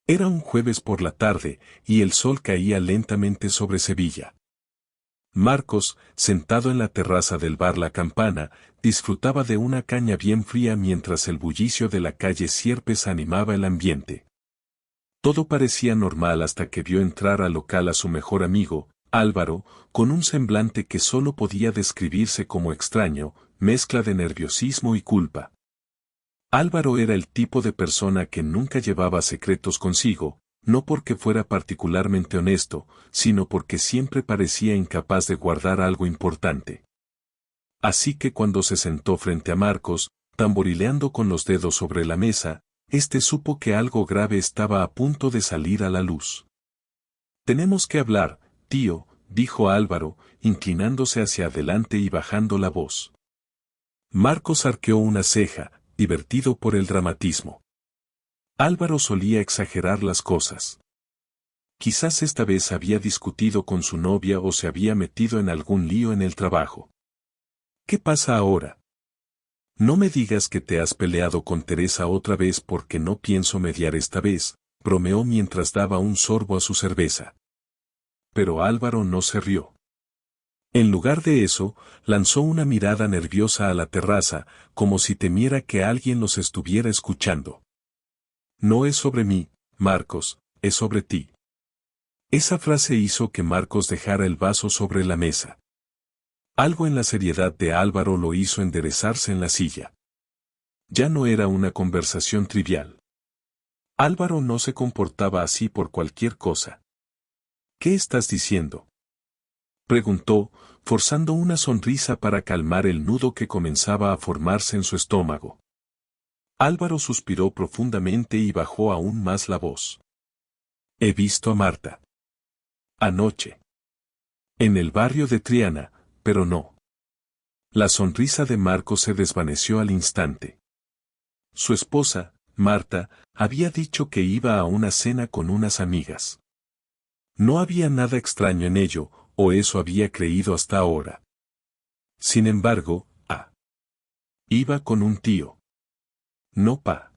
Era un jueves por la tarde, y el sol caía lentamente sobre Sevilla. Marcos, sentado en la terraza del bar La Campana, disfrutaba de una caña bien fría mientras el bullicio de la calle Sierpes animaba el ambiente. Todo parecía normal hasta que vio entrar al local a su mejor amigo, Álvaro, con un semblante que solo podía describirse como extraño, mezcla de nerviosismo y culpa. Álvaro era el tipo de persona que nunca llevaba secretos consigo, no porque fuera particularmente honesto, sino porque siempre parecía incapaz de guardar algo importante. Así que cuando se sentó frente a Marcos, tamborileando con los dedos sobre la mesa, este supo que algo grave estaba a punto de salir a la luz. «Tenemos que hablar, tío», dijo Álvaro, inclinándose hacia adelante y bajando la voz. Marcos arqueó una ceja, divertido por el dramatismo. Álvaro solía exagerar las cosas. Quizás esta vez había discutido con su novia o se había metido en algún lío en el trabajo. «¿Qué pasa ahora? No me digas que te has peleado con Teresa otra vez porque no pienso mediar esta vez», bromeó mientras daba un sorbo a su cerveza. Pero Álvaro no se rió. En lugar de eso, lanzó una mirada nerviosa a la terraza, como si temiera que alguien los estuviera escuchando. «No es sobre mí, Marcos, es sobre ti». Esa frase hizo que Marcos dejara el vaso sobre la mesa. Algo en la seriedad de Álvaro lo hizo enderezarse en la silla. Ya no era una conversación trivial. Álvaro no se comportaba así por cualquier cosa. «¿Qué estás diciendo?», preguntó, forzando una sonrisa para calmar el nudo que comenzaba a formarse en su estómago. Álvaro suspiró profundamente y bajó aún más la voz. «He visto a Marta. Anoche. En el barrio de Triana, pero no». La sonrisa de Marcos se desvaneció al instante. Su esposa, Marta, había dicho que iba a una cena con unas amigas. No había nada extraño en ello, o eso había creído hasta ahora. Sin embargo, iba con un tío. No pa.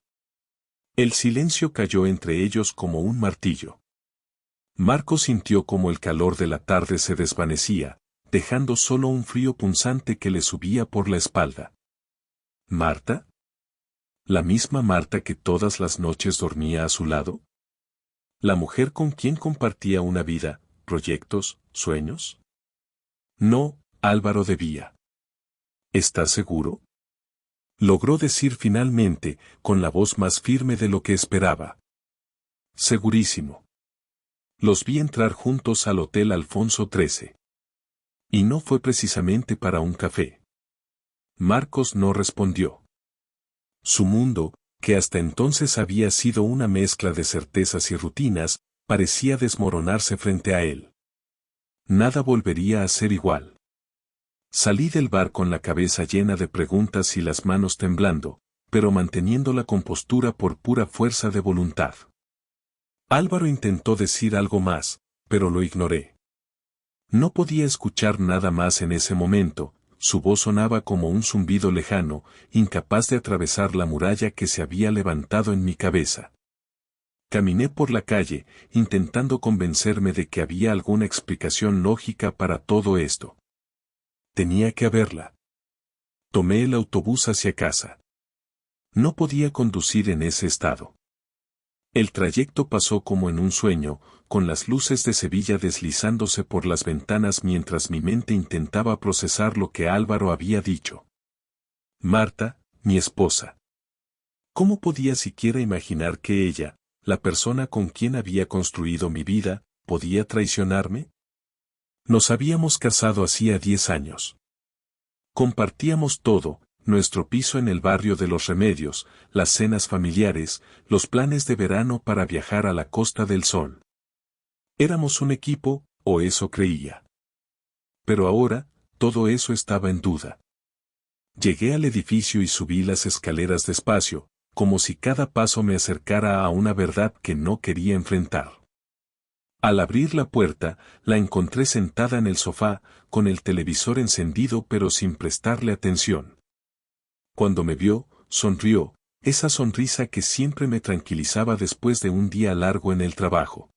El silencio cayó entre ellos como un martillo. Marcos sintió como el calor de la tarde se desvanecía, dejando solo un frío punzante que le subía por la espalda. ¿Marta? ¿La misma Marta que todas las noches dormía a su lado? ¿La mujer con quien compartía una vida, proyectos, sueños? No, Álvaro debía. ¿Estás seguro?, logró decir finalmente, con la voz más firme de lo que esperaba. Segurísimo. Los vi entrar juntos al Hotel Alfonso XIII. Y no fue precisamente para un café. Marcos no respondió. Su mundo, que hasta entonces había sido una mezcla de certezas y rutinas, parecía desmoronarse frente a él. Nada volvería a ser igual. Salí del bar con la cabeza llena de preguntas y las manos temblando, pero manteniendo la compostura por pura fuerza de voluntad. Álvaro intentó decir algo más, pero lo ignoré. No podía escuchar nada más en ese momento, su voz sonaba como un zumbido lejano, incapaz de atravesar la muralla que se había levantado en mi cabeza. Caminé por la calle, intentando convencerme de que había alguna explicación lógica para todo esto. Tenía que haberla. Tomé el autobús hacia casa. No podía conducir en ese estado. El trayecto pasó como en un sueño, con las luces de Sevilla deslizándose por las ventanas mientras mi mente intentaba procesar lo que Álvaro había dicho. Marta, mi esposa. ¿Cómo podía siquiera imaginar que ella, la persona con quien había construido mi vida, podía traicionarme? Nos habíamos casado hacía 10 años. Compartíamos todo, nuestro piso en el barrio de Los Remedios, las cenas familiares, los planes de verano para viajar a la Costa del Sol. Éramos un equipo, o eso creía. Pero ahora, todo eso estaba en duda. Llegué al edificio y subí las escaleras despacio, como si cada paso me acercara a una verdad que no quería enfrentar. Al abrir la puerta, la encontré sentada en el sofá, con el televisor encendido pero sin prestarle atención. Cuando me vio, sonrió, esa sonrisa que siempre me tranquilizaba después de un día largo en el trabajo.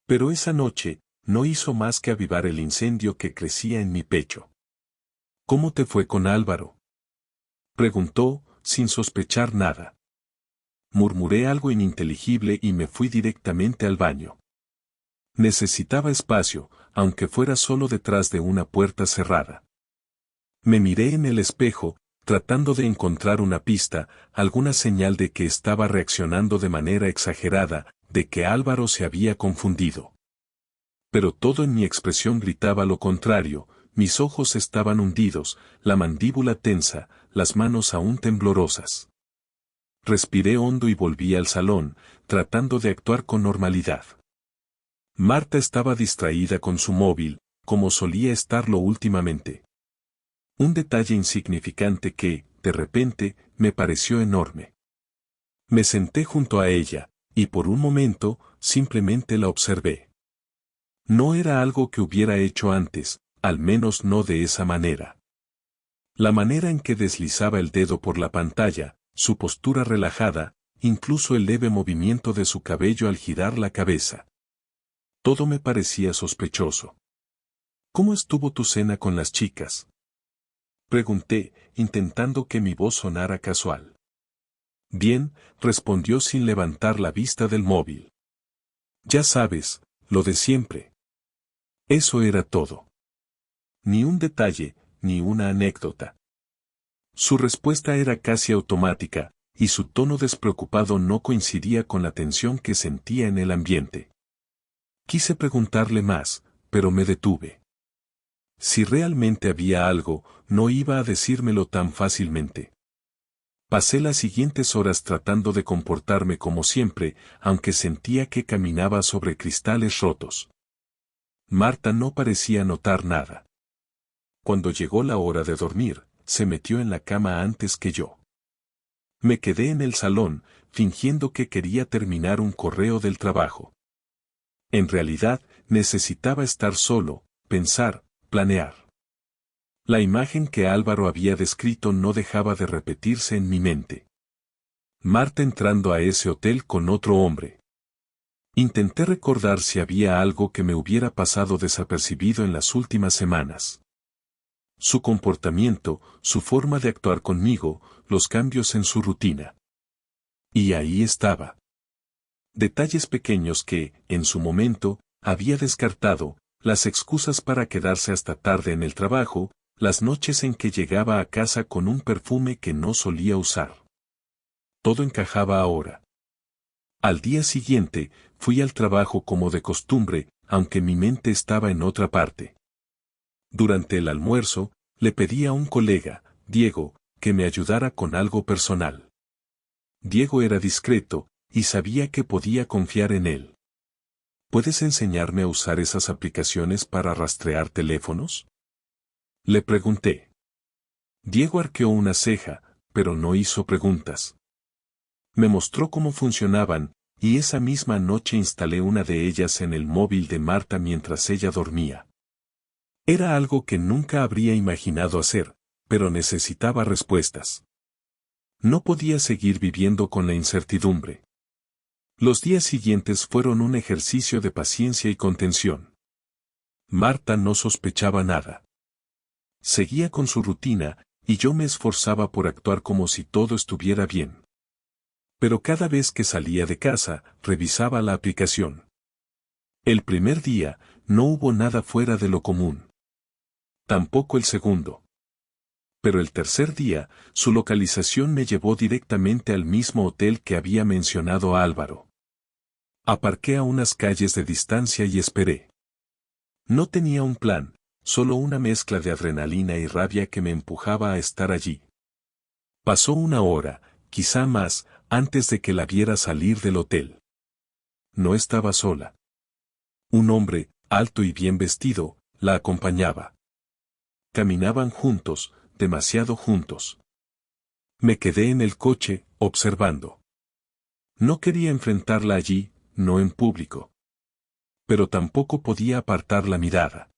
Pero esa noche, no hizo más que avivar el incendio que crecía en mi pecho. ¿Cómo te fue con Álvaro?, preguntó, sin sospechar nada. Murmuré algo ininteligible y me fui directamente al baño. Necesitaba espacio, aunque fuera solo detrás de una puerta cerrada. Me miré en el espejo, tratando de encontrar una pista, alguna señal de que estaba reaccionando de manera exagerada, de que Álvaro se había confundido. Pero todo en mi expresión gritaba lo contrario, mis ojos estaban hundidos, la mandíbula tensa, las manos aún temblorosas. Respiré hondo y volví al salón, tratando de actuar con normalidad. Marta estaba distraída con su móvil, como solía estarlo últimamente. Un detalle insignificante que, de repente, me pareció enorme. Me senté junto a ella, y por un momento, simplemente la observé. No era algo que hubiera hecho antes, al menos no de esa manera. La manera en que deslizaba el dedo por la pantalla, su postura relajada, incluso el leve movimiento de su cabello al girar la cabeza. Todo me parecía sospechoso. ¿Cómo estuvo tu cena con las chicas?, pregunté, intentando que mi voz sonara casual. Bien, respondió sin levantar la vista del móvil. Ya sabes, lo de siempre. Eso era todo. Ni un detalle, ni una anécdota. Su respuesta era casi automática, y su tono despreocupado no coincidía con la tensión que sentía en el ambiente. Quise preguntarle más, pero me detuve. Si realmente había algo, no iba a decírmelo tan fácilmente. Pasé las siguientes horas tratando de comportarme como siempre, aunque sentía que caminaba sobre cristales rotos. Marta no parecía notar nada. Cuando llegó la hora de dormir, se metió en la cama antes que yo. Me quedé en el salón, fingiendo que quería terminar un correo del trabajo. En realidad, necesitaba estar solo, pensar, planear. La imagen que Álvaro había descrito no dejaba de repetirse en mi mente. Marta entrando a ese hotel con otro hombre. Intenté recordar si había algo que me hubiera pasado desapercibido en las últimas semanas. Su comportamiento, su forma de actuar conmigo, los cambios en su rutina. Y ahí estaba. Detalles pequeños que, en su momento, había descartado, las excusas para quedarse hasta tarde en el trabajo, las noches en que llegaba a casa con un perfume que no solía usar. Todo encajaba ahora. Al día siguiente, fui al trabajo como de costumbre, aunque mi mente estaba en otra parte. Durante el almuerzo, le pedí a un colega, Diego, que me ayudara con algo personal. Diego era discreto, y sabía que podía confiar en él. ¿Puedes enseñarme a usar esas aplicaciones para rastrear teléfonos?, le pregunté. Diego arqueó una ceja, pero no hizo preguntas. Me mostró cómo funcionaban, y esa misma noche instalé una de ellas en el móvil de Marta mientras ella dormía. Era algo que nunca habría imaginado hacer, pero necesitaba respuestas. No podía seguir viviendo con la incertidumbre. Los días siguientes fueron un ejercicio de paciencia y contención. Marta no sospechaba nada. Seguía con su rutina, y yo me esforzaba por actuar como si todo estuviera bien. Pero cada vez que salía de casa, revisaba la aplicación. El primer día, no hubo nada fuera de lo común. Tampoco el segundo. Pero el tercer día, su localización me llevó directamente al mismo hotel que había mencionado Álvaro. Aparqué a unas calles de distancia y esperé. No tenía un plan, solo una mezcla de adrenalina y rabia que me empujaba a estar allí. Pasó una hora, quizá más, antes de que la viera salir del hotel. No estaba sola. Un hombre, alto y bien vestido, la acompañaba. Caminaban juntos, demasiado juntos. Me quedé en el coche, observando. No quería enfrentarla allí, no en público. Pero tampoco podía apartar la mirada.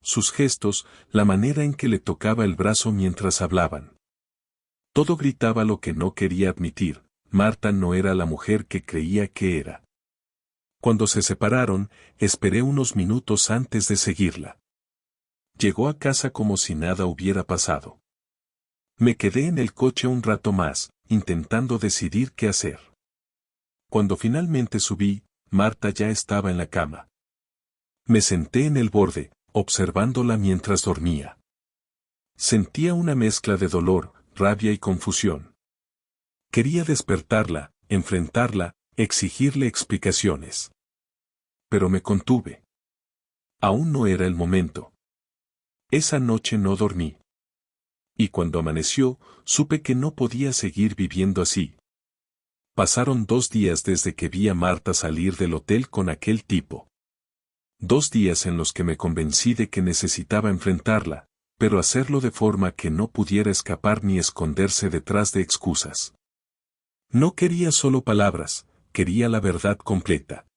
Sus gestos, la manera en que le tocaba el brazo mientras hablaban. Todo gritaba lo que no quería admitir: Marta no era la mujer que creía que era. Cuando se separaron, esperé unos minutos antes de seguirla. Llegó a casa como si nada hubiera pasado. Me quedé en el coche un rato más, intentando decidir qué hacer. Cuando finalmente subí, Marta ya estaba en la cama. Me senté en el borde, observándola mientras dormía. Sentía una mezcla de dolor, rabia y confusión. Quería despertarla, enfrentarla, exigirle explicaciones. Pero me contuve. Aún no era el momento. Esa noche no dormí. Y cuando amaneció, supe que no podía seguir viviendo así. Pasaron 2 días desde que vi a Marta salir del hotel con aquel tipo. 2 días en los que me convencí de que necesitaba enfrentarla, pero hacerlo de forma que no pudiera escapar ni esconderse detrás de excusas. No quería solo palabras, quería la verdad completa.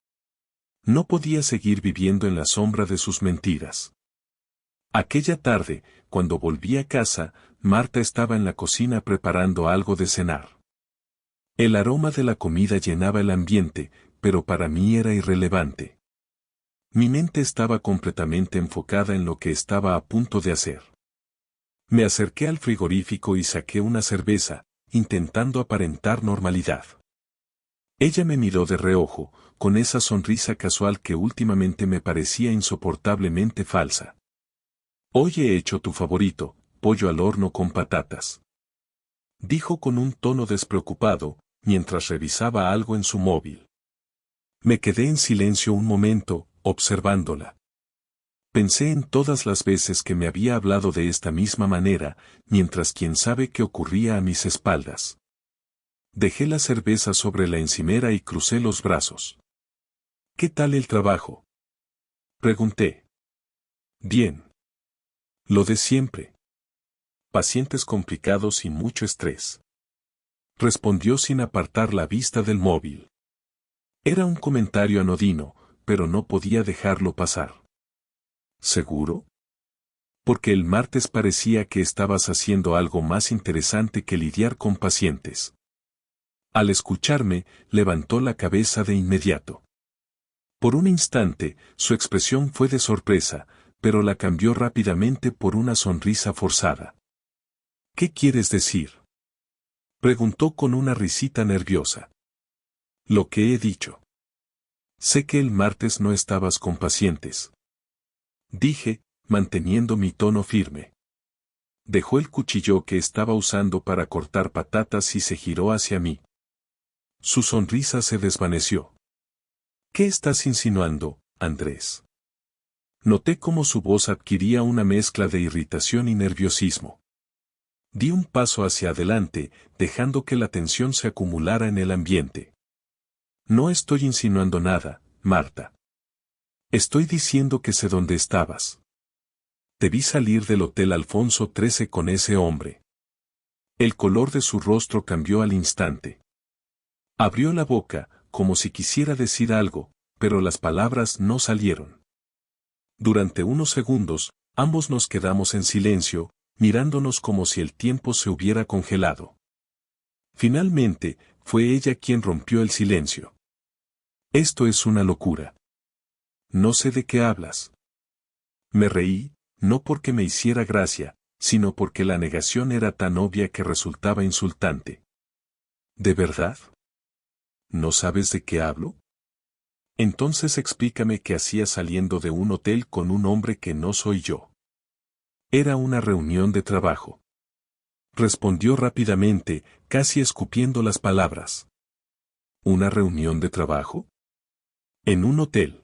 No podía seguir viviendo en la sombra de sus mentiras. Aquella tarde, cuando volví a casa, Marta estaba en la cocina preparando algo de cenar. El aroma de la comida llenaba el ambiente, pero para mí era irrelevante. Mi mente estaba completamente enfocada en lo que estaba a punto de hacer. Me acerqué al frigorífico y saqué una cerveza, intentando aparentar normalidad. Ella me miró de reojo, con esa sonrisa casual que últimamente me parecía insoportablemente falsa. Hoy he hecho tu favorito, pollo al horno con patatas. Dijo con un tono despreocupado, mientras revisaba algo en su móvil. Me quedé en silencio un momento, observándola. Pensé en todas las veces que me había hablado de esta misma manera, mientras quién sabe qué ocurría a mis espaldas. Dejé la cerveza sobre la encimera y crucé los brazos. ¿Qué tal el trabajo?, pregunté. Bien. Lo de siempre. Pacientes complicados y mucho estrés. Respondió sin apartar la vista del móvil. Era un comentario anodino, pero no podía dejarlo pasar. ¿Seguro? Porque el martes parecía que estabas haciendo algo más interesante que lidiar con pacientes. Al escucharme, levantó la cabeza de inmediato. Por un instante, su expresión fue de sorpresa, pero la cambió rápidamente por una sonrisa forzada. ¿Qué quieres decir?, preguntó con una risita nerviosa. Lo que he dicho. Sé que el martes no estabas con pacientes. Dije, manteniendo mi tono firme. Dejó el cuchillo que estaba usando para cortar patatas y se giró hacia mí. Su sonrisa se desvaneció. ¿Qué estás insinuando, Andrés? Noté cómo su voz adquiría una mezcla de irritación y nerviosismo. Di un paso hacia adelante, dejando que la tensión se acumulara en el ambiente. No estoy insinuando nada, Marta. Estoy diciendo que sé dónde estabas. Te vi salir del Hotel Alfonso XIII con ese hombre. El color de su rostro cambió al instante. Abrió la boca, como si quisiera decir algo, pero las palabras no salieron. Durante unos segundos, ambos nos quedamos en silencio, mirándonos como si el tiempo se hubiera congelado. Finalmente, fue ella quien rompió el silencio. Esto es una locura. No sé de qué hablas. Me reí, no porque me hiciera gracia, sino porque la negación era tan obvia que resultaba insultante. ¿De verdad? ¿No sabes de qué hablo? Entonces explícame qué hacías saliendo de un hotel con un hombre que no soy yo. Era una reunión de trabajo. Respondió rápidamente, casi escupiendo las palabras. ¿Una reunión de trabajo? En un hotel.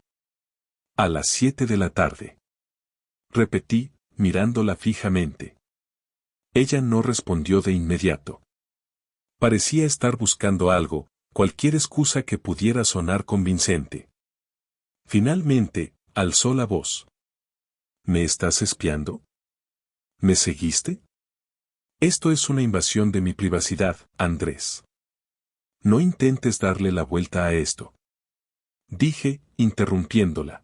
A las 7 de la tarde. Repetí, mirándola fijamente. Ella no respondió de inmediato. Parecía estar buscando algo, cualquier excusa que pudiera sonar convincente. Finalmente, alzó la voz. ¿Me estás espiando? ¿Me seguiste? Esto es una invasión de mi privacidad, Andrés. No intentes darle la vuelta a esto. Dije, interrumpiéndola.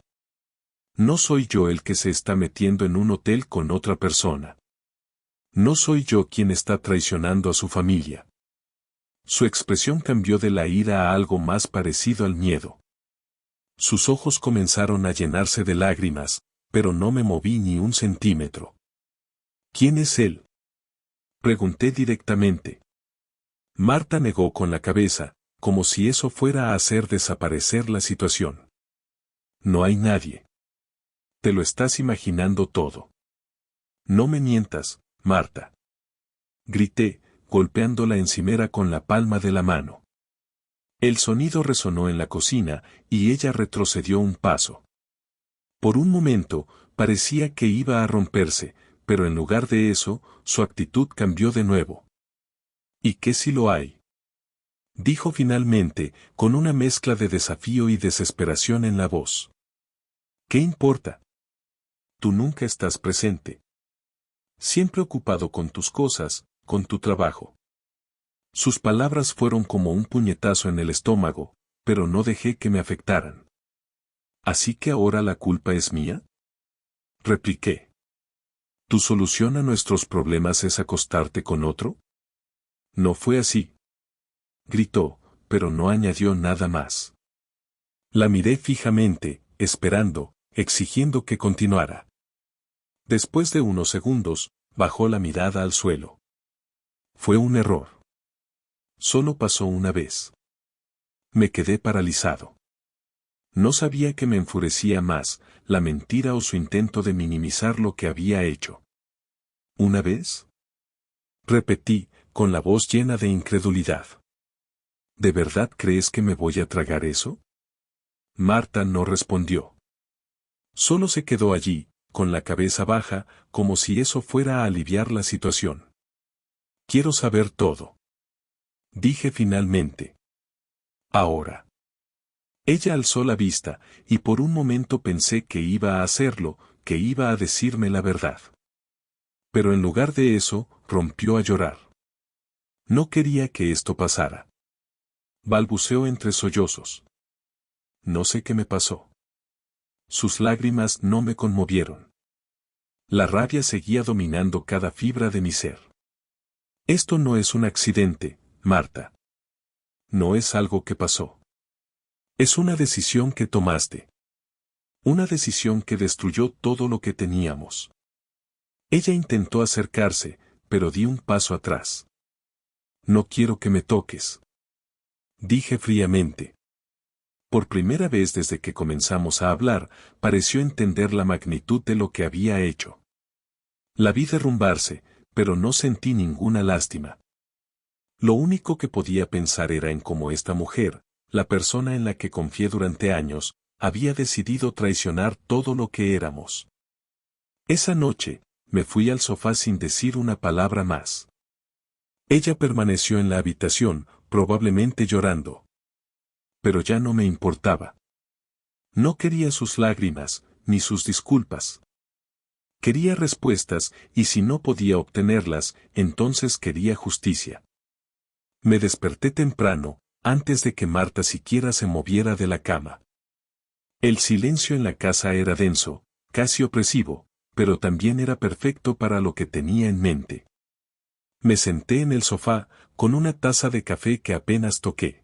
No soy yo el que se está metiendo en un hotel con otra persona. No soy yo quien está traicionando a su familia. Su expresión cambió de la ira a algo más parecido al miedo. Sus ojos comenzaron a llenarse de lágrimas, pero no me moví ni un centímetro. ¿Quién es él? Pregunté directamente. Marta negó con la cabeza, como si eso fuera a hacer desaparecer la situación. No hay nadie. Te lo estás imaginando todo. No me mientas, Marta. Grité, golpeando la encimera con la palma de la mano. El sonido resonó en la cocina, y ella retrocedió un paso. Por un momento, parecía que iba a romperse, pero en lugar de eso, su actitud cambió de nuevo. ¿Y qué si lo hay? Dijo finalmente, con una mezcla de desafío y desesperación en la voz. ¿Qué importa? Tú nunca estás presente. Siempre ocupado con tus cosas, con tu trabajo. Sus palabras fueron como un puñetazo en el estómago, pero no dejé que me afectaran. ¿Así que ahora la culpa es mía? Repliqué. ¿Tu solución a nuestros problemas es acostarte con otro? No fue así. Gritó, pero no añadió nada más. La miré fijamente, esperando, exigiendo que continuara. Después de unos segundos, bajó la mirada al suelo. Fue un error. Solo pasó una vez. Me quedé paralizado. No sabía qué me enfurecía más, la mentira o su intento de minimizar lo que había hecho. ¿Una vez? Repetí, con la voz llena de incredulidad. ¿De verdad crees que me voy a tragar eso? Marta no respondió. Solo se quedó allí, con la cabeza baja, como si eso fuera a aliviar la situación. Quiero saber todo. Dije finalmente. Ahora. Ella alzó la vista, y por un momento pensé que iba a hacerlo, que iba a decirme la verdad. Pero en lugar de eso, rompió a llorar. No quería que esto pasara. Balbuceó entre sollozos. No sé qué me pasó. Sus lágrimas no me conmovieron. La rabia seguía dominando cada fibra de mi ser. Esto no es un accidente, Marta. No es algo que pasó. Es una decisión que tomaste. Una decisión que destruyó todo lo que teníamos. Ella intentó acercarse, pero di un paso atrás. No quiero que me toques. Dije fríamente. Por primera vez desde que comenzamos a hablar, pareció entender la magnitud de lo que había hecho. La vi derrumbarse, pero no sentí ninguna lástima. Lo único que podía pensar era en cómo esta mujer, la persona en la que confié durante años, había decidido traicionar todo lo que éramos. Esa noche, me fui al sofá sin decir una palabra más. Ella permaneció en la habitación, probablemente llorando. Pero ya no me importaba. No quería sus lágrimas, ni sus disculpas. Quería respuestas, y si no podía obtenerlas, entonces quería justicia. Me desperté temprano, antes de que Marta siquiera se moviera de la cama. El silencio en la casa era denso, casi opresivo, pero también era perfecto para lo que tenía en mente. Me senté en el sofá, con una taza de café que apenas toqué.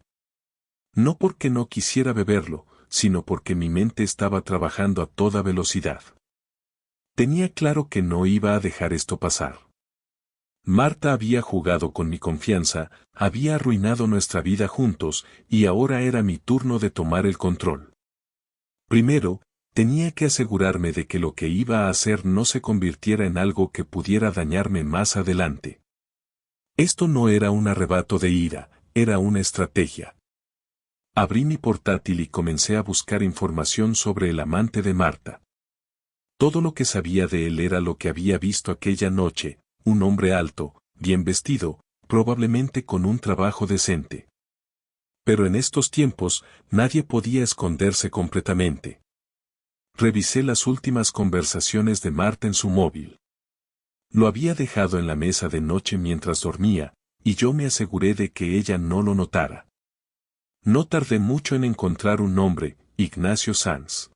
No porque no quisiera beberlo, sino porque mi mente estaba trabajando a toda velocidad. Tenía claro que no iba a dejar esto pasar. Marta había jugado con mi confianza, había arruinado nuestra vida juntos, y ahora era mi turno de tomar el control. Primero, tenía que asegurarme de que lo que iba a hacer no se convirtiera en algo que pudiera dañarme más adelante. Esto no era un arrebato de ira, era una estrategia. Abrí mi portátil y comencé a buscar información sobre el amante de Marta. Todo lo que sabía de él era lo que había visto aquella noche, un hombre alto, bien vestido, probablemente con un trabajo decente. Pero en estos tiempos, nadie podía esconderse completamente. Revisé las últimas conversaciones de Marta en su móvil. Lo había dejado en la mesa de noche mientras dormía, y yo me aseguré de que ella no lo notara. No tardé mucho en encontrar un nombre, Ignacio Sanz.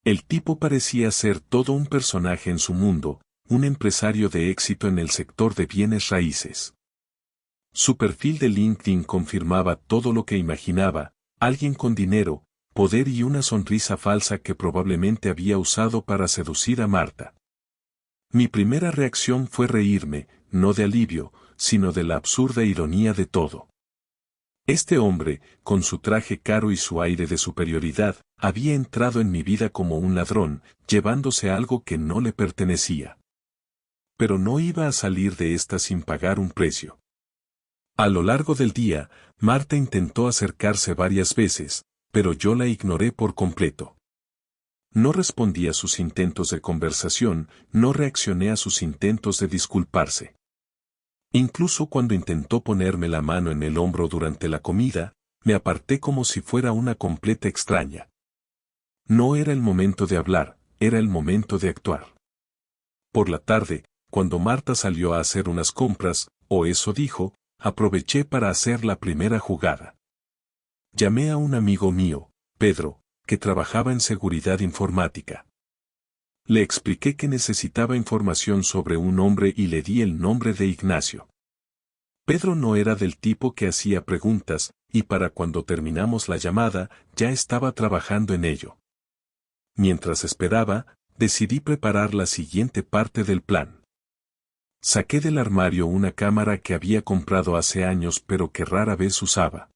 El tipo parecía ser todo un personaje en su mundo, un empresario de éxito en el sector de bienes raíces. Su perfil de LinkedIn confirmaba todo lo que imaginaba, alguien con dinero, poder y una sonrisa falsa que probablemente había usado para seducir a Marta. Mi primera reacción fue reírme, no de alivio, sino de la absurda ironía de todo. Este hombre, con su traje caro y su aire de superioridad, había entrado en mi vida como un ladrón, llevándose algo que no le pertenecía. Pero no iba a salir de esta sin pagar un precio. A lo largo del día, Marta intentó acercarse varias veces, pero yo la ignoré por completo. No respondí a sus intentos de conversación, no reaccioné a sus intentos de disculparse. Incluso cuando intentó ponerme la mano en el hombro durante la comida, me aparté como si fuera una completa extraña. No era el momento de hablar, era el momento de actuar. Por la tarde, cuando Marta salió a hacer unas compras, o eso dijo, aproveché para hacer la primera jugada. Llamé a un amigo mío, Pedro, que trabajaba en seguridad informática. Le expliqué que necesitaba información sobre un hombre y le di el nombre de Ignacio. Pedro no era del tipo que hacía preguntas, y para cuando terminamos la llamada, ya estaba trabajando en ello. Mientras esperaba, decidí preparar la siguiente parte del plan. Saqué del armario una cámara que había comprado hace años pero que rara vez usaba.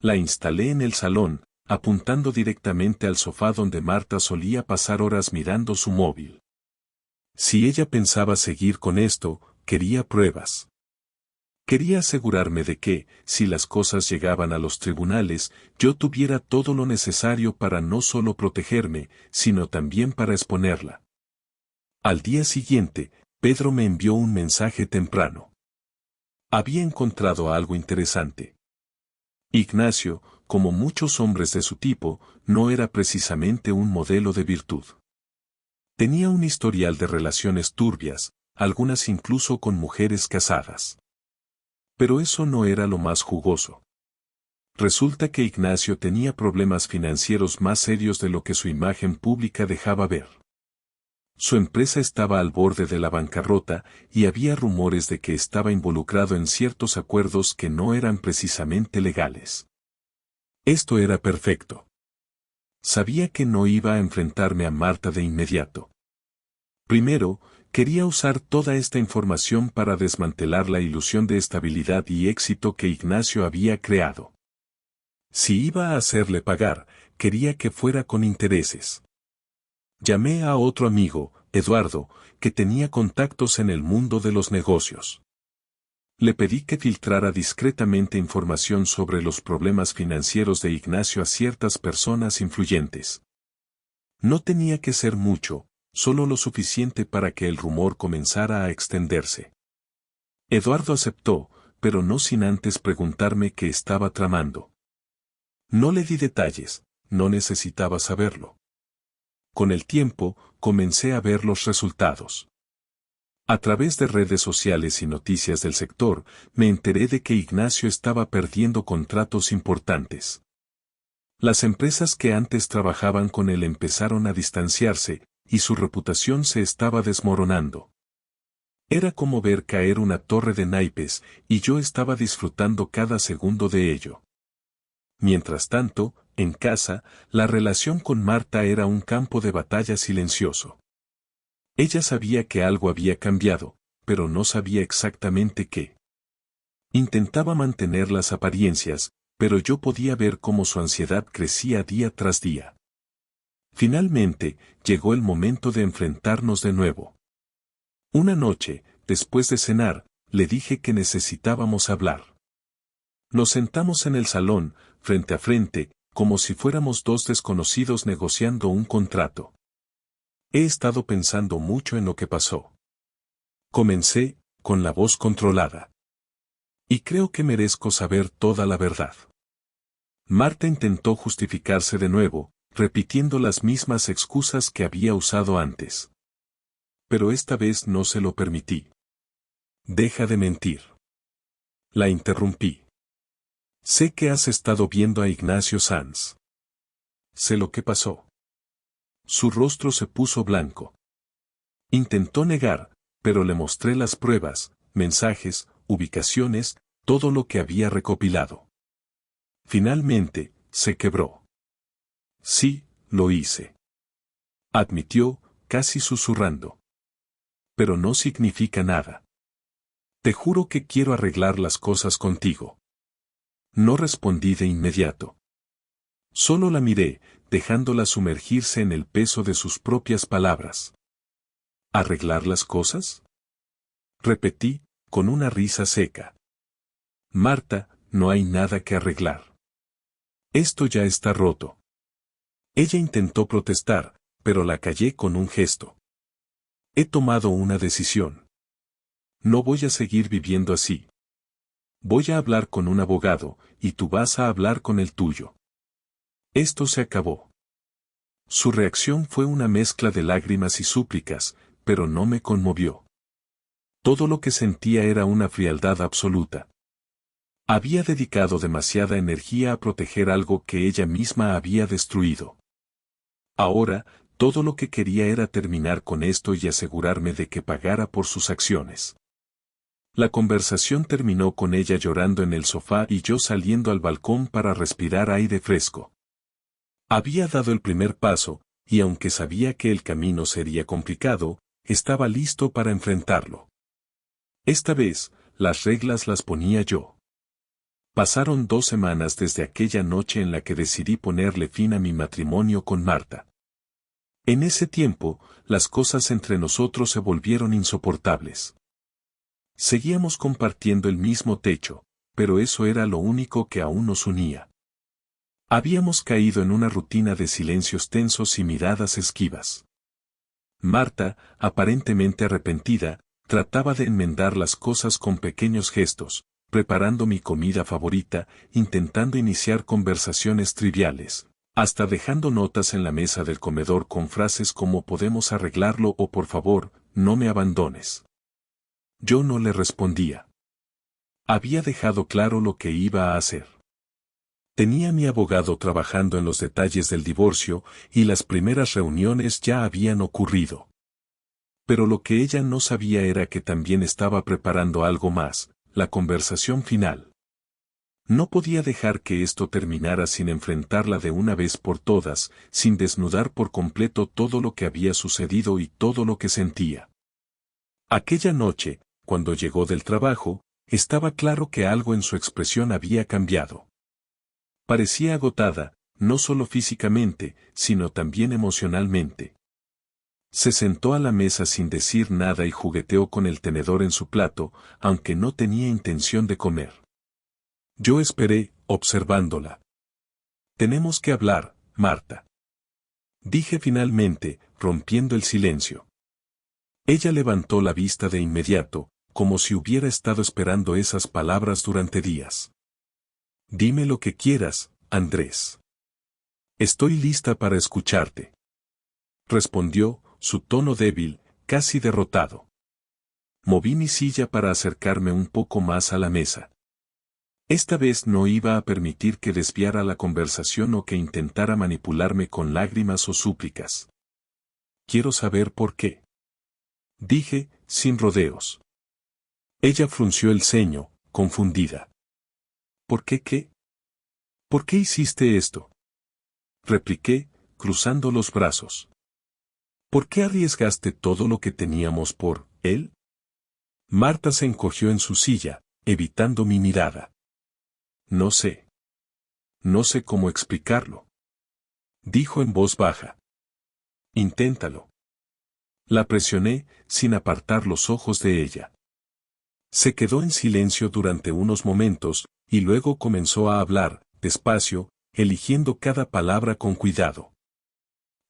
La instalé en el salón, apuntando directamente al sofá donde Marta solía pasar horas mirando su móvil. Si ella pensaba seguir con esto, quería pruebas. Quería asegurarme de que, si las cosas llegaban a los tribunales, yo tuviera todo lo necesario para no solo protegerme, sino también para exponerla. Al día siguiente, Pedro me envió un mensaje temprano. Había encontrado algo interesante. Ignacio, como muchos hombres de su tipo, no era precisamente un modelo de virtud. Tenía un historial de relaciones turbias, algunas incluso con mujeres casadas. Pero eso no era lo más jugoso. Resulta que Ignacio tenía problemas financieros más serios de lo que su imagen pública dejaba ver. Su empresa estaba al borde de la bancarrota y había rumores de que estaba involucrado en ciertos acuerdos que no eran precisamente legales. Esto era perfecto. Sabía que no iba a enfrentarme a Marta de inmediato. Primero, quería usar toda esta información para desmantelar la ilusión de estabilidad y éxito que Ignacio había creado. Si iba a hacerle pagar, quería que fuera con intereses. Llamé a otro amigo, Eduardo, que tenía contactos en el mundo de los negocios. Le pedí que filtrara discretamente información sobre los problemas financieros de Ignacio a ciertas personas influyentes. No tenía que ser mucho, solo lo suficiente para que el rumor comenzara a extenderse. Eduardo aceptó, pero no sin antes preguntarme qué estaba tramando. No le di detalles, no necesitaba saberlo. Con el tiempo, comencé a ver los resultados. A través de redes sociales y noticias del sector, me enteré de que Ignacio estaba perdiendo contratos importantes. Las empresas que antes trabajaban con él empezaron a distanciarse, y su reputación se estaba desmoronando. Era como ver caer una torre de naipes, y yo estaba disfrutando cada segundo de ello. Mientras tanto, en casa, la relación con Marta era un campo de batalla silencioso. Ella sabía que algo había cambiado, pero no sabía exactamente qué. Intentaba mantener las apariencias, pero yo podía ver cómo su ansiedad crecía día tras día. Finalmente, llegó el momento de enfrentarnos de nuevo. Una noche, después de cenar, le dije que necesitábamos hablar. Nos sentamos en el salón, frente a frente, como si fuéramos dos desconocidos negociando un contrato. He estado pensando mucho en lo que pasó. Comencé, con la voz controlada. Y creo que merezco saber toda la verdad. Marta intentó justificarse de nuevo, repitiendo las mismas excusas que había usado antes. Pero esta vez no se lo permití. Deja de mentir. La interrumpí. Sé que has estado viendo a Ignacio Sanz. Sé lo que pasó. Su rostro se puso blanco. Intentó negar, pero le mostré las pruebas, mensajes, ubicaciones, todo lo que había recopilado. Finalmente, se quebró. Sí, lo hice. Admitió, casi susurrando. Pero no significa nada. Te juro que quiero arreglar las cosas contigo. No respondí de inmediato. Solo la miré, dejándola sumergirse en el peso de sus propias palabras. ¿Arreglar las cosas? Repetí, con una risa seca. Marta, no hay nada que arreglar. Esto ya está roto. Ella intentó protestar, pero la callé con un gesto. He tomado una decisión. No voy a seguir viviendo así. Voy a hablar con un abogado, y tú vas a hablar con el tuyo. Esto se acabó. Su reacción fue una mezcla de lágrimas y súplicas, pero no me conmovió. Todo lo que sentía era una frialdad absoluta. Había dedicado demasiada energía a proteger algo que ella misma había destruido. Ahora, todo lo que quería era terminar con esto y asegurarme de que pagara por sus acciones. La conversación terminó con ella llorando en el sofá y yo saliendo al balcón para respirar aire fresco. Había dado el primer paso, y aunque sabía que el camino sería complicado, estaba listo para enfrentarlo. Esta vez, las reglas las ponía yo. Pasaron 2 semanas desde aquella noche en la que decidí ponerle fin a mi matrimonio con Marta. En ese tiempo, las cosas entre nosotros se volvieron insoportables. Seguíamos compartiendo el mismo techo, pero eso era lo único que aún nos unía. Habíamos caído en una rutina de silencios tensos y miradas esquivas. Marta, aparentemente arrepentida, trataba de enmendar las cosas con pequeños gestos, preparando mi comida favorita, intentando iniciar conversaciones triviales, hasta dejando notas en la mesa del comedor con frases como podemos arreglarlo o por favor, no me abandones. Yo no le respondía. Había dejado claro lo que iba a hacer. Tenía a mi abogado trabajando en los detalles del divorcio y las primeras reuniones ya habían ocurrido. Pero lo que ella no sabía era que también estaba preparando algo más, la conversación final. No podía dejar que esto terminara sin enfrentarla de una vez por todas, sin desnudar por completo todo lo que había sucedido y todo lo que sentía. Aquella noche, cuando llegó del trabajo, estaba claro que algo en su expresión había cambiado. Parecía agotada, no solo físicamente, sino también emocionalmente. Se sentó a la mesa sin decir nada y jugueteó con el tenedor en su plato, aunque no tenía intención de comer. Yo esperé, observándola. Tenemos que hablar, Marta. Dije finalmente, rompiendo el silencio. Ella levantó la vista de inmediato, como si hubiera estado esperando esas palabras durante días. Dime lo que quieras, Andrés. Estoy lista para escucharte. Respondió, su tono débil, casi derrotado. Moví mi silla para acercarme un poco más a la mesa. Esta vez no iba a permitir que desviara la conversación o que intentara manipularme con lágrimas o súplicas. Quiero saber por qué. Dije, sin rodeos. Ella frunció el ceño, confundida. ¿Por qué qué? ¿Por qué hiciste esto? Repliqué, cruzando los brazos. ¿Por qué arriesgaste todo lo que teníamos por él? Marta se encogió en su silla, evitando mi mirada. No sé. No sé cómo explicarlo. Dijo en voz baja. Inténtalo. La presioné, sin apartar los ojos de ella. Se quedó en silencio durante unos momentos, y luego comenzó a hablar, despacio, eligiendo cada palabra con cuidado.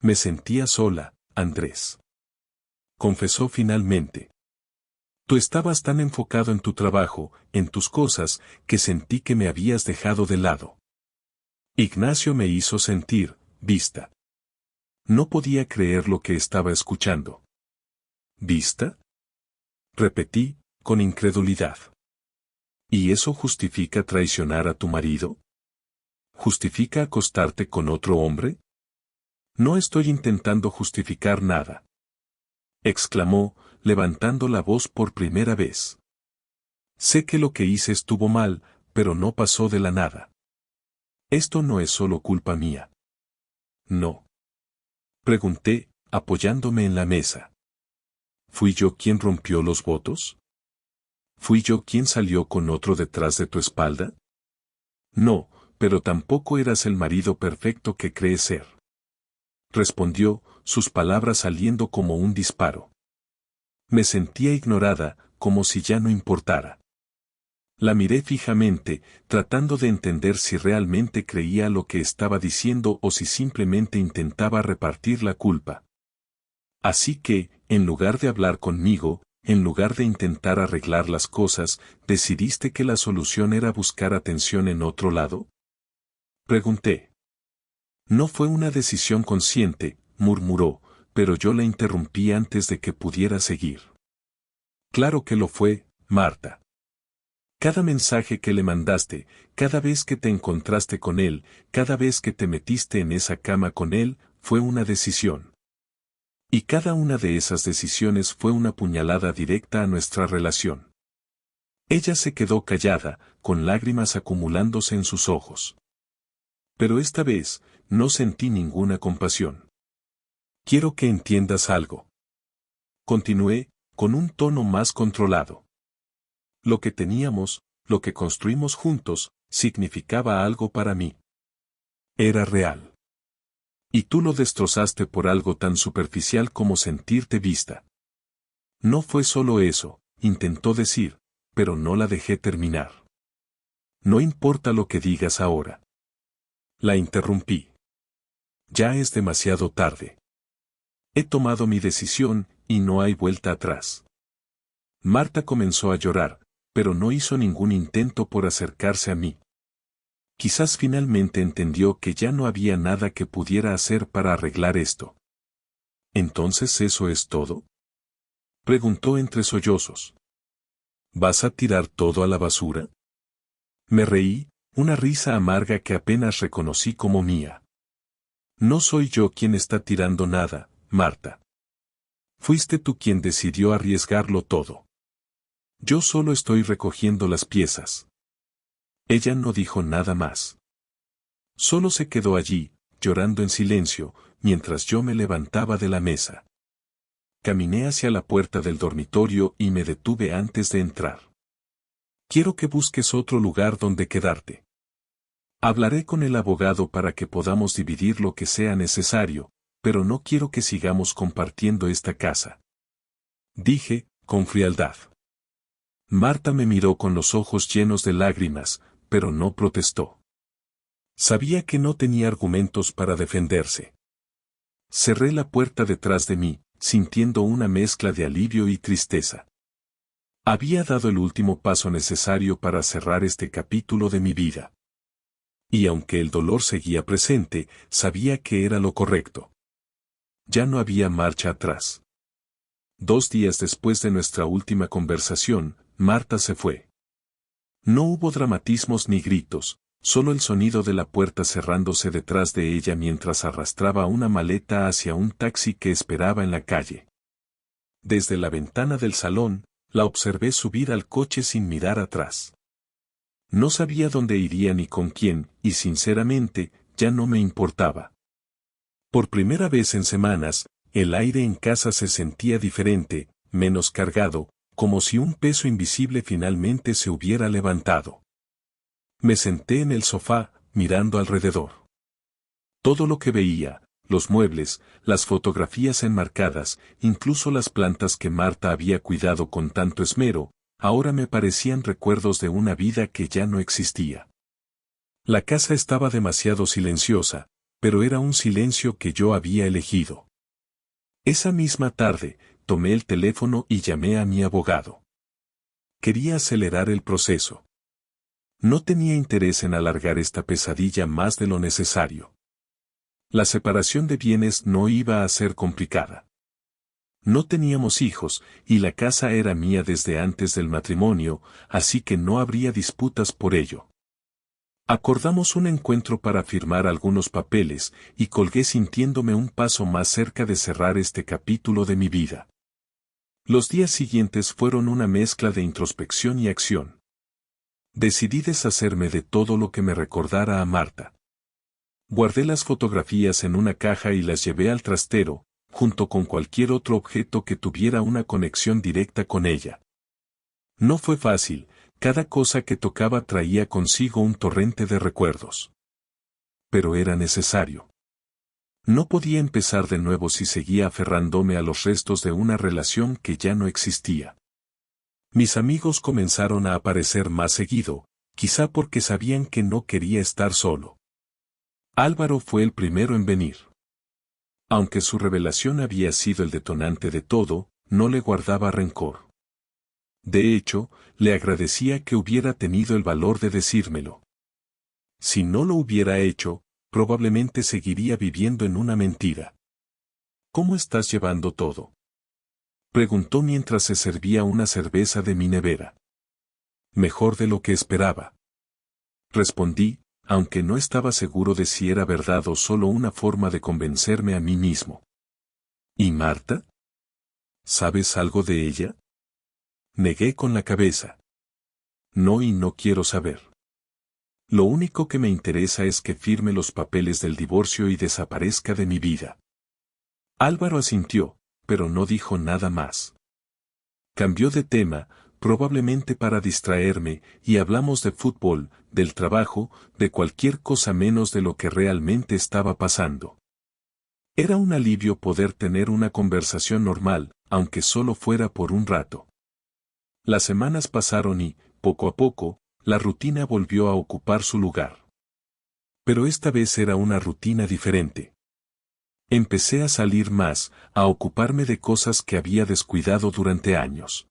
Me sentía sola, Andrés. Confesó finalmente. Tú estabas tan enfocado en tu trabajo, en tus cosas, que sentí que me habías dejado de lado. Ignacio me hizo sentir, vista. No podía creer lo que estaba escuchando. ¿Vista? Repetí, con incredulidad. ¿Y eso justifica traicionar a tu marido? ¿Justifica acostarte con otro hombre? No estoy intentando justificar nada. exclamó, levantando la voz por primera vez. Sé que lo que hice estuvo mal, pero no pasó de la nada. Esto no es solo culpa mía. No. Pregunté, apoyándome en la mesa. ¿Fui yo quien rompió los votos? ¿Fui yo quien salió con otro detrás de tu espalda? No, pero tampoco eras el marido perfecto que crees ser. Respondió, sus palabras saliendo como un disparo. Me sentía ignorada, como si ya no importara. La miré fijamente, tratando de entender si realmente creía lo que estaba diciendo o si simplemente intentaba repartir la culpa. Así que, en lugar de hablar conmigo, en lugar de intentar arreglar las cosas, ¿decidiste que la solución era buscar atención en otro lado? Pregunté. No fue una decisión consciente, murmuró, pero yo la interrumpí antes de que pudiera seguir. Claro que lo fue, Marta. Cada mensaje que le mandaste, cada vez que te encontraste con él, cada vez que te metiste en esa cama con él, fue una decisión. Y cada una de esas decisiones fue una puñalada directa a nuestra relación. Ella se quedó callada, con lágrimas acumulándose en sus ojos. Pero esta vez, no sentí ninguna compasión. Quiero que entiendas algo. Continué, con un tono más controlado. Lo que teníamos, lo que construimos juntos, significaba algo para mí. Era real. Y tú lo destrozaste por algo tan superficial como sentirte vista. No fue solo eso, intentó decir, pero no la dejé terminar. No importa lo que digas ahora. La interrumpí. Ya es demasiado tarde. He tomado mi decisión, y no hay vuelta atrás. Marta comenzó a llorar, pero no hizo ningún intento por acercarse a mí. Quizás finalmente entendió que ya no había nada que pudiera hacer para arreglar esto. ¿Entonces eso es todo? Preguntó entre sollozos. ¿Vas a tirar todo a la basura? Me reí, una risa amarga que apenas reconocí como mía. No soy yo quien está tirando nada, Marta. Fuiste tú quien decidió arriesgarlo todo. Yo solo estoy recogiendo las piezas. Ella no dijo nada más. Solo se quedó allí, llorando en silencio, mientras yo me levantaba de la mesa. Caminé hacia la puerta del dormitorio y me detuve antes de entrar. Quiero que busques otro lugar donde quedarte. Hablaré con el abogado para que podamos dividir lo que sea necesario, pero no quiero que sigamos compartiendo esta casa. Dije, con frialdad. Marta me miró con los ojos llenos de lágrimas, pero no protestó. Sabía que no tenía argumentos para defenderse. Cerré la puerta detrás de mí, sintiendo una mezcla de alivio y tristeza. Había dado el último paso necesario para cerrar este capítulo de mi vida. Y aunque el dolor seguía presente, sabía que era lo correcto. Ya no había marcha atrás. 2 días después de nuestra última conversación, Marta se fue. No hubo dramatismos ni gritos, solo el sonido de la puerta cerrándose detrás de ella mientras arrastraba una maleta hacia un taxi que esperaba en la calle. Desde la ventana del salón, la observé subir al coche sin mirar atrás. No sabía dónde iría ni con quién, y sinceramente, ya no me importaba. Por primera vez en semanas, el aire en casa se sentía diferente, menos cargado, como si un peso invisible finalmente se hubiera levantado. Me senté en el sofá, mirando alrededor. Todo lo que veía, los muebles, las fotografías enmarcadas, incluso las plantas que Marta había cuidado con tanto esmero, ahora me parecían recuerdos de una vida que ya no existía. La casa estaba demasiado silenciosa, pero era un silencio que yo había elegido. Esa misma tarde, tomé el teléfono y llamé a mi abogado. Quería acelerar el proceso. No tenía interés en alargar esta pesadilla más de lo necesario. La separación de bienes no iba a ser complicada. No teníamos hijos, y la casa era mía desde antes del matrimonio, así que no habría disputas por ello. Acordamos un encuentro para firmar algunos papeles, y colgué sintiéndome un paso más cerca de cerrar este capítulo de mi vida. Los días siguientes fueron una mezcla de introspección y acción. Decidí deshacerme de todo lo que me recordara a Marta. Guardé las fotografías en una caja y las llevé al trastero, junto con cualquier otro objeto que tuviera una conexión directa con ella. No fue fácil, cada cosa que tocaba traía consigo un torrente de recuerdos. Pero era necesario. No podía empezar de nuevo si seguía aferrándome a los restos de una relación que ya no existía. Mis amigos comenzaron a aparecer más seguido, quizá porque sabían que no quería estar solo. Álvaro fue el primero en venir. Aunque su revelación había sido el detonante de todo, no le guardaba rencor. De hecho, le agradecía que hubiera tenido el valor de decírmelo. Si no lo hubiera hecho, probablemente seguiría viviendo en una mentira. ¿Cómo estás llevando todo?, preguntó mientras se servía una cerveza de mi nevera. Mejor de lo que esperaba, respondí, aunque no estaba seguro de si era verdad o solo una forma de convencerme a mí mismo. ¿Y Marta? ¿Sabes algo de ella?, negué con la cabeza. No, y no quiero saber. Lo único que me interesa es que firme los papeles del divorcio y desaparezca de mi vida. Álvaro asintió, pero no dijo nada más. Cambió de tema, probablemente para distraerme, y hablamos de fútbol, del trabajo, de cualquier cosa menos de lo que realmente estaba pasando. Era un alivio poder tener una conversación normal, aunque solo fuera por un rato. Las semanas pasaron y, poco a poco, la rutina volvió a ocupar su lugar. Pero esta vez era una rutina diferente. Empecé a salir más, a ocuparme de cosas que había descuidado durante años.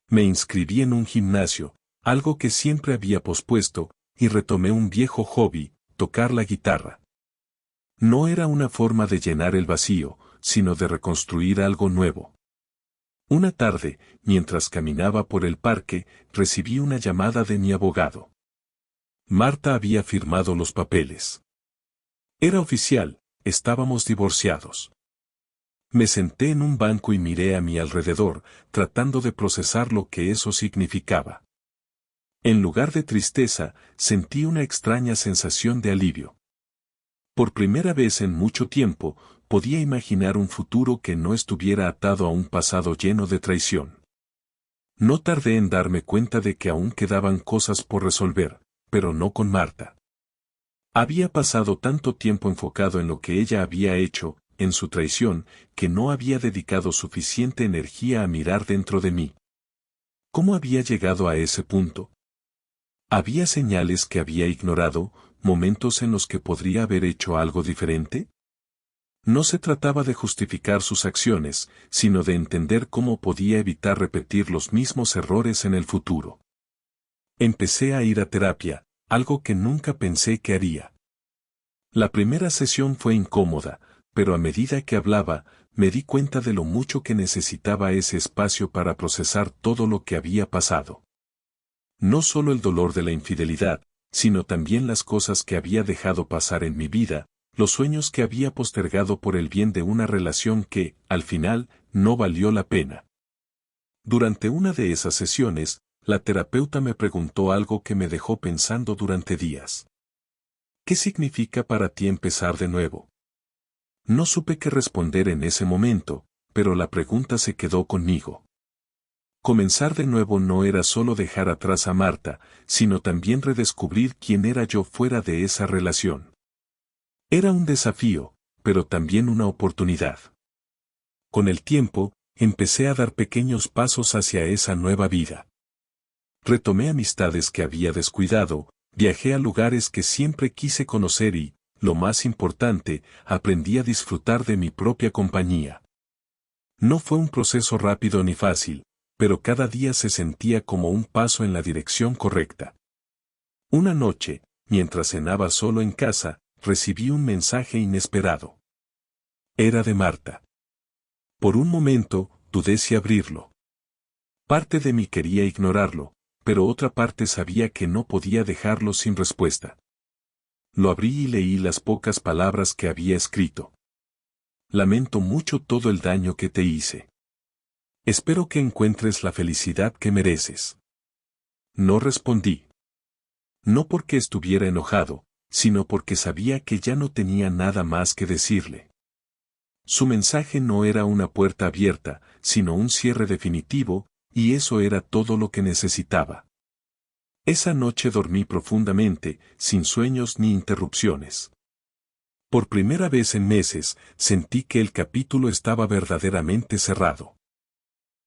Me inscribí en un gimnasio, algo que siempre había pospuesto, y retomé un viejo hobby, tocar la guitarra. No era una forma de llenar el vacío, sino de reconstruir algo nuevo. Una tarde, mientras caminaba por el parque, recibí una llamada de mi abogado. Marta había firmado los papeles. Era oficial, estábamos divorciados. Me senté en un banco y miré a mi alrededor, tratando de procesar lo que eso significaba. En lugar de tristeza, sentí una extraña sensación de alivio. Por primera vez en mucho tiempo, podía imaginar un futuro que no estuviera atado a un pasado lleno de traición. No tardé en darme cuenta de que aún quedaban cosas por resolver, pero no con Marta. Había pasado tanto tiempo enfocado en lo que ella había hecho, en su traición, que no había dedicado suficiente energía a mirar dentro de mí. ¿Cómo había llegado a ese punto? ¿Había señales que había ignorado, momentos en los que podría haber hecho algo diferente? No se trataba de justificar sus acciones, sino de entender cómo podía evitar repetir los mismos errores en el futuro. Empecé a ir a terapia, algo que nunca pensé que haría. La primera sesión fue incómoda, pero a medida que hablaba, me di cuenta de lo mucho que necesitaba ese espacio para procesar todo lo que había pasado. No solo el dolor de la infidelidad, sino también las cosas que había dejado pasar en mi vida, los sueños que había postergado por el bien de una relación que, al final, no valió la pena. Durante una de esas sesiones, la terapeuta me preguntó algo que me dejó pensando durante días. ¿Qué significa para ti empezar de nuevo? No supe qué responder en ese momento, pero la pregunta se quedó conmigo. Comenzar de nuevo no era solo dejar atrás a Marta, sino también redescubrir quién era yo fuera de esa relación. Era un desafío, pero también una oportunidad. Con el tiempo, empecé a dar pequeños pasos hacia esa nueva vida. Retomé amistades que había descuidado, viajé a lugares que siempre quise conocer y, lo más importante, aprendí a disfrutar de mi propia compañía. No fue un proceso rápido ni fácil, pero cada día se sentía como un paso en la dirección correcta. Una noche, mientras cenaba solo en casa, recibí un mensaje inesperado. Era de Marta. Por un momento, dudé si abrirlo. Parte de mí quería ignorarlo, pero otra parte sabía que no podía dejarlo sin respuesta. Lo abrí y leí las pocas palabras que había escrito. Lamento mucho todo el daño que te hice. Espero que encuentres la felicidad que mereces. No respondí. No porque estuviera enojado, sino porque sabía que ya no tenía nada más que decirle. Su mensaje no era una puerta abierta, sino un cierre definitivo, y eso era todo lo que necesitaba. Esa noche dormí profundamente, sin sueños ni interrupciones. Por primera vez en meses, sentí que el capítulo estaba verdaderamente cerrado.